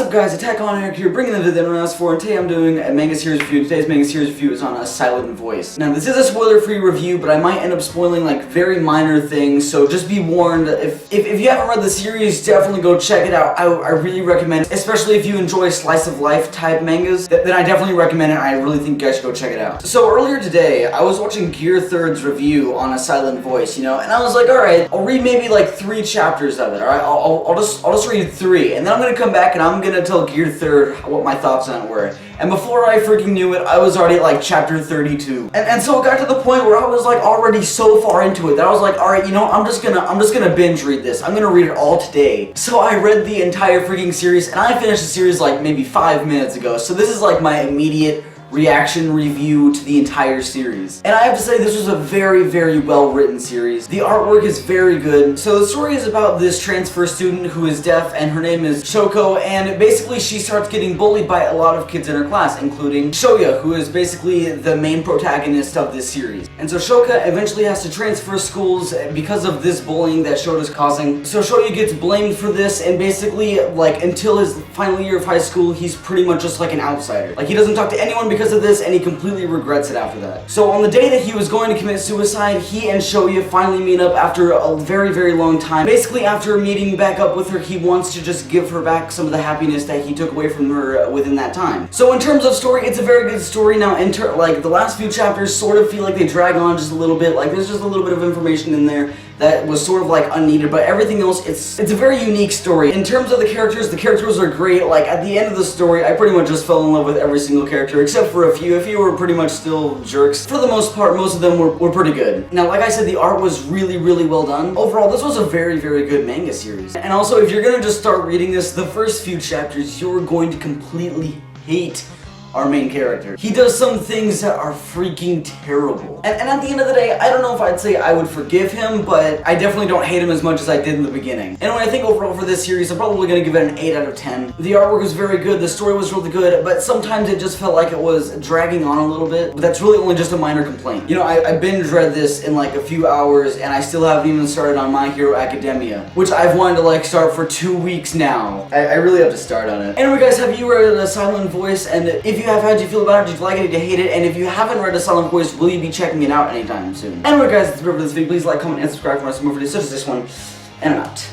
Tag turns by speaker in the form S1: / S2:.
S1: up guys, Attack on Eric here, bringing the video that I asked for, and today I'm doing a manga series review. Today's manga series review is on A Silent Voice. Now this is a spoiler-free review, but I might end up spoiling like very minor things, so just be warned. If you haven't read the series, definitely go check it out. I really recommend it, especially if you enjoy slice of life type mangas, then I definitely recommend it. I really think you guys should go check it out. So earlier today, I was watching Gear 3rd's review on A Silent Voice, you know, and I was like, alright, I'll read maybe like 3 chapters of it, alright? I'll just read 3, and then I'm gonna come back and I'm gonna tell Gear 3rd what my thoughts on it were. And before I freaking knew it, I was already at like chapter 32. And so it got to the point where I was like already so far into it that I was like, alright, you know, I'm just gonna binge read this. I'm gonna read it all today. So I read the entire freaking series, and I finished the series like maybe 5 minutes ago. So this is like my immediate reaction review to the entire series. And I have to say, this was a very, very well written series. The artwork is very good. So the story is about this transfer student who is deaf, and her name is Shoko, and basically she starts getting bullied by a lot of kids in her class, including Shoya, who is basically the main protagonist of this series. And so Shoka eventually has to transfer schools because of this bullying that Shota's causing. So Shoya gets blamed for this, and basically, like, until his final year of high school, he's pretty much just like an outsider. Like, he doesn't talk to anyone because of this, and he completely regrets it after that. So on the day that he was going to commit suicide, he and Shoya finally meet up after a very, very long time. Basically, after meeting back up with her, he wants to just give her back some of the happiness that he took away from her within that time. So in terms of story, it's a very good story. Now, like, the last few chapters sort of feel like they drag on just a little bit. Like, there's just a little bit of information in there that was sort of like unneeded, but everything else, it's a very unique story. In terms of the characters are great. Like, at the end of the story, I pretty much just fell in love with every single character, except for a few. A few were pretty much still jerks. For the most part, most of them were pretty good. Now, like I said, the art was really, really well done. Overall, this was a very, very good manga series. And also, if you're gonna just start reading this, the first few chapters, you're going to completely hate our main character. He does some things that are freaking terrible. And at the end of the day, I don't know if I'd say I would forgive him, but I definitely don't hate him as much as I did in the beginning. Anyway, I think overall for this series, I'm probably gonna give it an 8 out of 10. The artwork was very good, the story was really good, but sometimes it just felt like it was dragging on a little bit, but that's really only just a minor complaint. You know, I binge read this in like a few hours, and I still haven't even started on My Hero Academia, which I've wanted to like start for 2 weeks now. I really have to start on it. Anyway guys, have you read A Silent Voice? And if you have, how'd you feel about it? Did you like it? Did you hate it? And if you haven't read A Silent Voice, will you be checking it out anytime soon? Anyway guys, that's it for this video. Please like, comment, and subscribe for more videos such as this one, and I'm out.